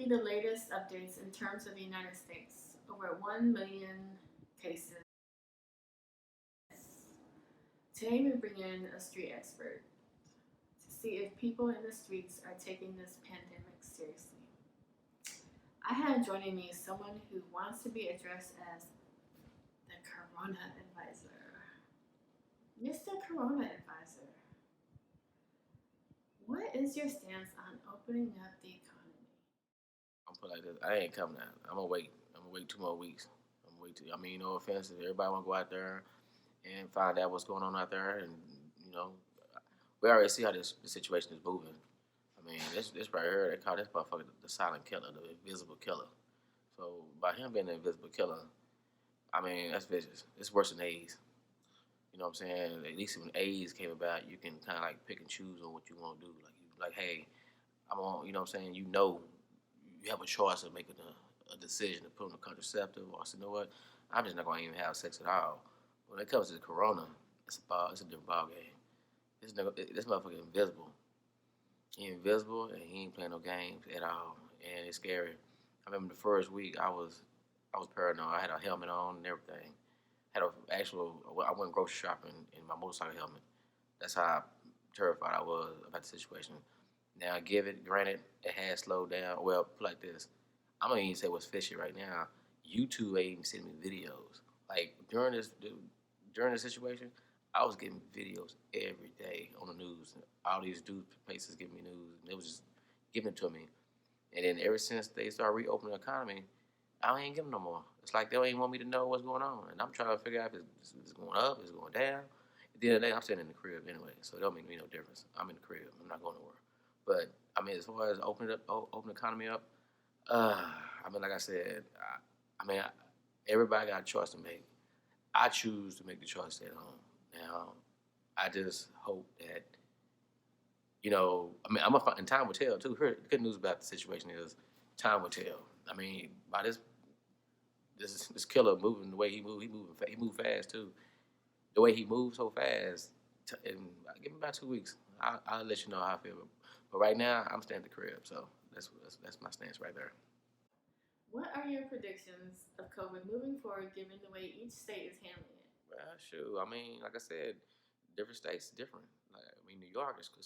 you the latest updates in terms of the United States. Over 1 million cases. Today we bring in a street expert to see if people in the streets are taking this pandemic seriously. I have joining me someone who wants to be addressed as the Corona Advisor. Mr. Corona Advisor, what is your stance on opening up the economy? I'm put like this. I ain't coming out. I'm gonna wait. I'm gonna wait 2 more weeks. I'm gonna wait. I mean, no offense if everybody wanna go out there and find out what's going on out there, and you know, we already see how the situation is moving. I mean, this right here, they call this motherfucker the silent killer, the invisible killer. So by him being the invisible killer, I mean that's vicious. It's worse than AIDS. You know what I'm saying? At least when AIDS came about, you can kind of like pick and choose on what you want to do. Like, hey, I'm on. You know what I'm saying? You have a choice of making a decision to put on a contraceptive, or say, you know what? I'm just not gonna even have sex at all. When it comes to the corona, it's a different ball game. This motherfucker invisible. He invisible and he ain't playing no games at all, and it's scary. I remember the first week I was paranoid. I had a helmet on and everything. Had a actual. I went grocery shopping in my motorcycle helmet. That's how terrified I was about the situation. Now, granted, it has slowed down. Well, put like this, I'm gonna even say what's fishy right now. YouTube ain't even sending me videos. Like during this situation, I was getting videos every day on the news. All these news places giving me news, and it was just giving it to me. And then ever since they started reopening the economy, I ain't giving no more. It's like they don't even want me to know what's going on, and I'm trying to figure out if it's going up, if it's going down. At the end of the day, I'm sitting in the crib anyway, so it don't make me no difference. I'm in the crib. I'm not going nowhere. But I mean, as far as open the economy up, I mean, like I said, everybody got a choice to make. I choose to make the choice to stay at home. Now, I just hope that I mean, and time will tell too. Here, the good news about the situation is time will tell. I mean, by this killer moving the way he moved fast too. The way he moves so fast, and give me about 2 weeks. I'll let you know how I feel. But right now, I'm staying at the crib, so that's my stance right there. What are your predictions of COVID moving forward given the way each state is handling it? Well, sure. I mean, like I said, different states different. Like I mean, New York is you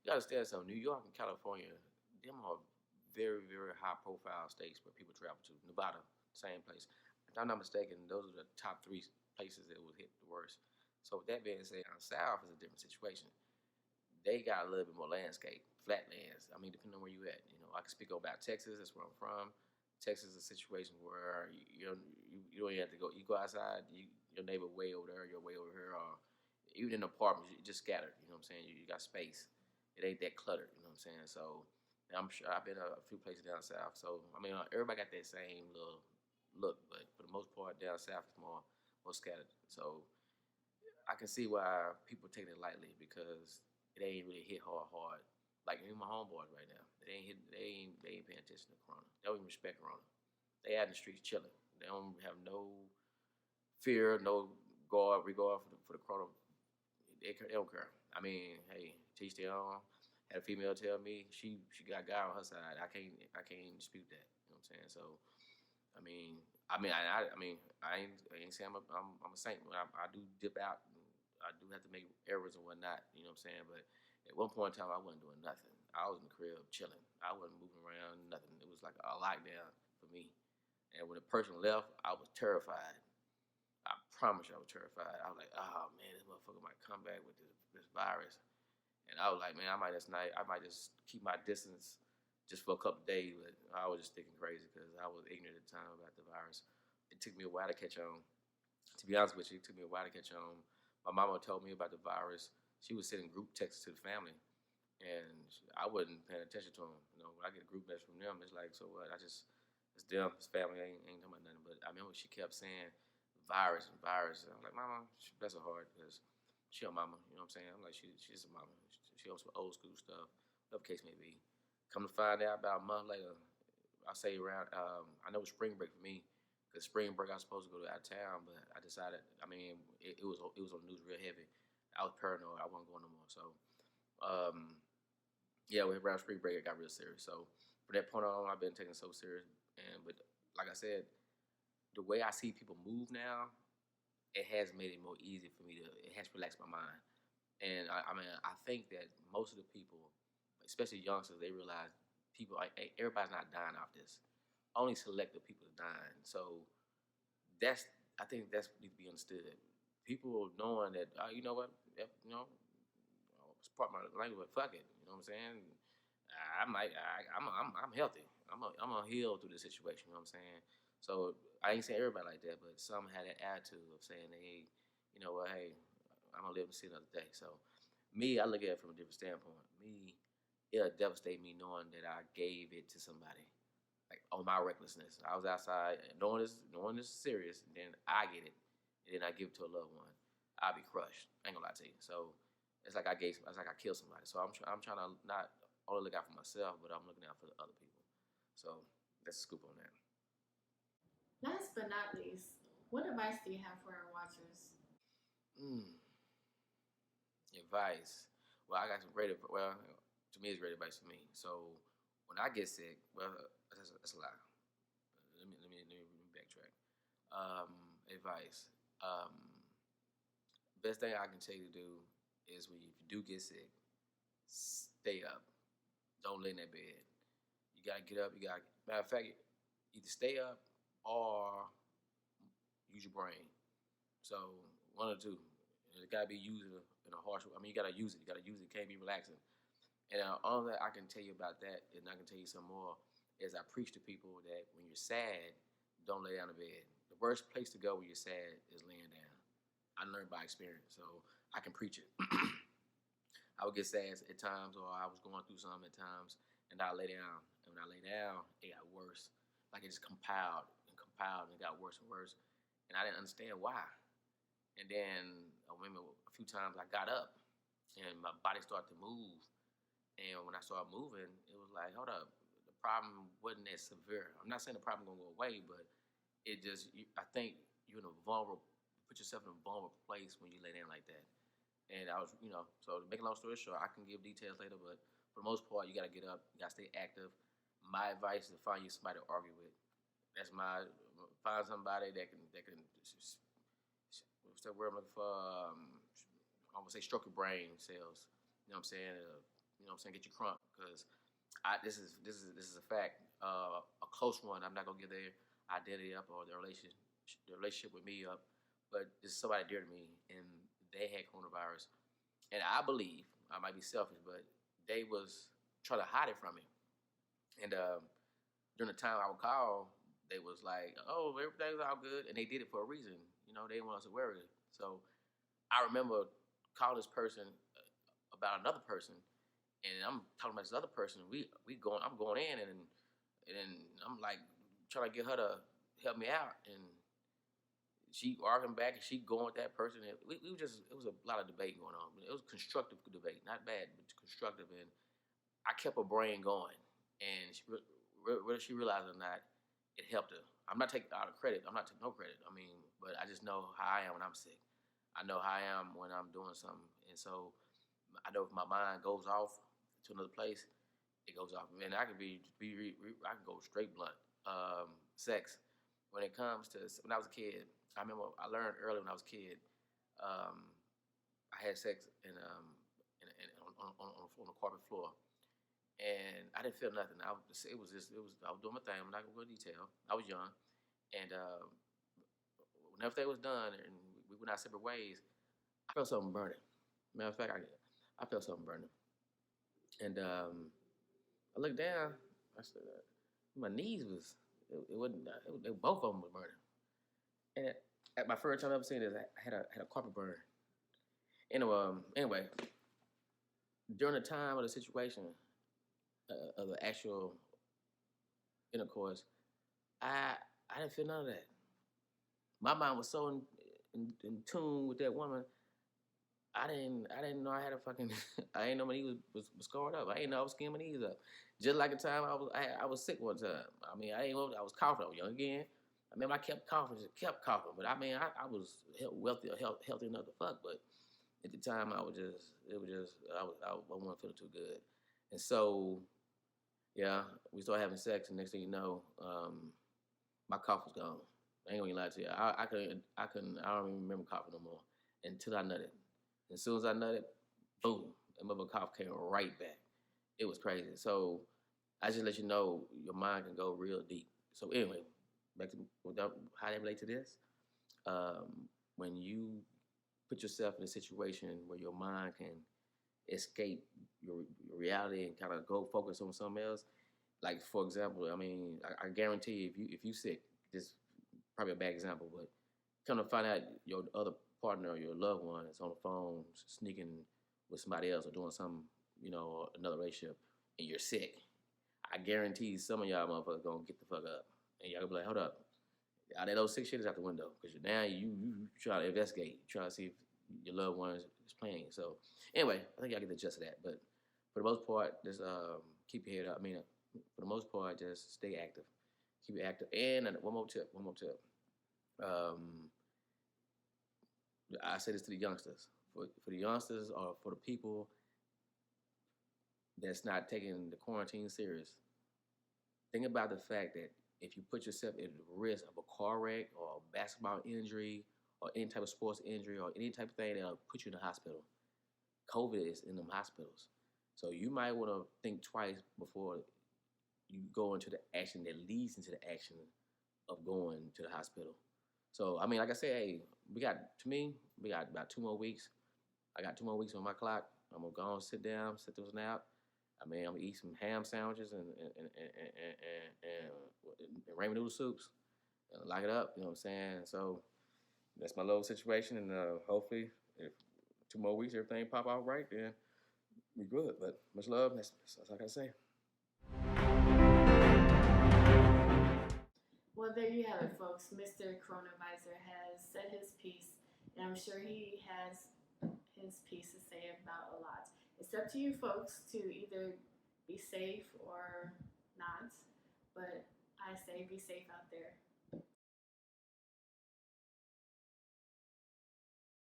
gotta understand something. New York and California, them are very very high profile states where people travel to. Nevada, same place. If I'm not mistaken, those are the top three places that was hit the worst. So with that being said, down south is a different situation. They got a little bit more landscape, flat lands. I mean, depending on where you at. I can speak about Texas. That's where I'm from. Texas is a situation where you don't even have to go. You go outside, your neighbor way over there, you're way over here, or even in apartments, you just scattered. You know what I'm saying? You got space. It ain't that cluttered. You know what I'm saying? So I'm sure I've been a few places down south. So I mean, everybody got that same little look, but for the most part, down south is more scattered. So I can see why people take it lightly because it ain't really hit hard. Like even my homeboys right now, they ain't paying attention to Corona. They don't even respect Corona. They out in the streets chilling. They don't have no fear, no regard for the Corona. They don't care. I mean, hey, teach their own. Had a female tell me she got God on her side. I can't dispute that. You know what I'm saying? So I ain't saying I'm a saint. I do dip out. I do have to make errors and whatnot. You know what I'm saying? But at one point in time, I wasn't doing nothing. I was in the crib chilling. I wasn't moving around, nothing. It was like a lockdown for me. And when the person left, I was terrified. I promise you, I was terrified. I was like, oh man, this motherfucker might come back with this virus. And I was like, man, I might just keep my distance just for a couple of days. But I was just thinking crazy because I was ignorant at the time about the virus. It took me a while to catch on. To be honest with you, it took me a while to catch on. My mama told me about the virus. She was sending group texts to the family, and I wasn't paying attention to them. When I get a group message from them, it's like, so what? It's them, it's family. Ain't talking about nothing. But I remember she kept saying virus and virus. And I'm like, mama, bless her heart, because she a mama. You know what I'm saying? I'm like, she's a mama. She on some old school stuff, whatever case may be. Come to find out about a month later, I say around, I know it's spring break for me, because spring break I was supposed to go out of town, but I decided, I mean, it was on the news real heavy. I was paranoid. I wasn't going no more. So, yeah, around spring break it got real serious. So from that point on, I've been taking it so serious. But like I said, the way I see people move now, it has made it more easy for me to. It has relaxed my mind. And I mean, I think that most of the people, especially youngsters, they realize people, everybody's not dying off this. Only selective people are dying. So that's, I think that's need to be understood. People knowing that, you know what, it's part of my language, but fuck it. You know what I'm saying? I'm healthy. I'm a heal through this situation. You know what I'm saying? So I ain't saying everybody like that, but some had that attitude of saying, hey, you know what, hey, I'm gonna live to see another day. So me, I look at it from a different standpoint. Me, it'll devastate me knowing that I gave it to somebody. Like on my recklessness. I was outside knowing this is serious, and then I get it. And then I give it to a loved one. I'll be crushed. I ain't gonna lie to you. So it's like it's like I killed somebody. So I'm trying to not only look out for myself, but I'm looking out for the other people. So that's a scoop on that. Last but not least, what advice do you have for our watchers? Mm, advice. Well, I got some great. Well, to me, it's great advice for me. So when I get sick, well, that's a lie. Let me backtrack. Advice. Best thing I can tell you to do is if you do get sick, stay up. Don't lay in that bed. You gotta get up. Matter of fact, either stay up or use your brain. So one or two. It gotta be used in a harsh way. I mean, you gotta use it. You gotta use it. It can't be relaxing. And all that I can tell you about that, and I can tell you some more, is I preach to people that when you're sad, don't lay down in bed. The worst place to go when you're sad is laying down. I learned by experience, so I can preach it. I would get sad at times, or I was going through something at times, and I lay down. And when I lay down, it got worse. Like it just compiled and compiled, and it got worse and worse. And I didn't understand why. And then I remember a few times I got up, and my body started to move. And when I started moving, it was like, hold up, the problem wasn't as severe. I'm not saying the problem gonna go away, but it just, I think you're in a vulnerable, put yourself in a vulnerable place when you lay down like that. And I was, so to make a long story short, I can give details later, but for the most part, you gotta get up, you gotta stay active. My advice is to find you somebody to argue with. Find somebody that can, what's that word I'm looking for? I would say stroke your brain cells. You know what I'm saying? Get you crunk because this is a fact. A close one. I'm not gonna give their identity up or their relationship with me up, but this is somebody dear to me, and they had coronavirus, and I believe I might be selfish, but they was trying to hide it from me, and during the time I would call, they was like, "Oh, everything's all good," and they did it for a reason. They didn't want us to worry. So I remember calling this person about another person, and I'm talking about this other person. I'm going in, and I'm like trying to get her to help me out, and she arguing back, and she going with that person. And it was a lot of debate going on. It was constructive debate, not bad, but constructive. And I kept her brain going, and whether she realized it or not, it helped her. I'm not taking out of credit. I'm not taking no credit. I mean, but I just know how I am when I'm sick. I know how I am when I'm doing something, and so I know if my mind goes off to another place, it goes off. Man, I can I can go straight blunt. Sex. When it comes to when I was a kid, I remember I learned early when I was a kid. I had sex on the carpet floor, and I didn't feel nothing. I was doing my thing. I'm not gonna go into detail. I was young, and when everything was done and we went our separate ways, I felt something burning. Matter of fact, I felt something burning, and I looked down. I said, my knees was it wasn't both of them was burning. And at my first time ever seeing this, I had a carpet burn. Anyway, during the time of the situation of the actual intercourse, I didn't feel none of that. My mind was so in tune with that woman. I didn't know I had a fucking. I didn't know my knee was scarred up. I didn't know I was skinning my knees up. Just like the time I was sick one time. I mean, I was coughing. I was young again. I mean, I kept coughing, But I mean, I was healthy enough to fuck. But at the time, I wasn't feeling too good. And so Yeah, we started having sex, and next thing you know, my cough was gone. I ain't gonna lie to you. I don't even remember coughing no more until I nutted. As soon as I nutted, boom, that mother cough came right back. It was crazy. So I just let you know your mind can go real deep. So anyway, back to how they relate to this. When you put yourself in a situation where your mind can escape your reality and kind of go focus on something else. Like for example, I mean, I guarantee if you sick, this probably a bad example, but come to find out your other partner or your loved one is on the phone sneaking with somebody else or doing something, or another relationship, and you're sick. I guarantee some of y'all motherfuckers gonna get the fuck up, and y'all gonna be like, hold up, all that old sick shit is out the window because now you try to investigate, you try to see if your loved one is playing. So anyway, I think y'all get the gist of that. But for the most part, just keep your head up. I mean, for the most part, just stay active, keep it active. And one more tip. Um, I say this to the youngsters. For the youngsters or for the people that's not taking the quarantine serious, think about the fact that if you put yourself at risk of a car wreck or a basketball injury or any type of sports injury or any type of thing that'll put you in the hospital, COVID is in them hospitals. So you might want to think twice before you go into the action that leads into the action of going to the hospital. So I mean, like I said, hey, we got about 2 more weeks. I got 2 more weeks on my clock. I'm gonna go and sit down, sit through a nap. I mean, I'm gonna eat some ham sandwiches and ramen noodle soups and lock it up. You know what I'm saying? So that's my little situation, and hopefully, if 2 more weeks everything pop out right, then we good. But much love. That's all I gotta say. Well, there you have it, folks. Mr. Coronavisor has said his piece, and I'm sure he has his piece to say about a lot. It's up to you, folks, to either be safe or not. But I say be safe out there.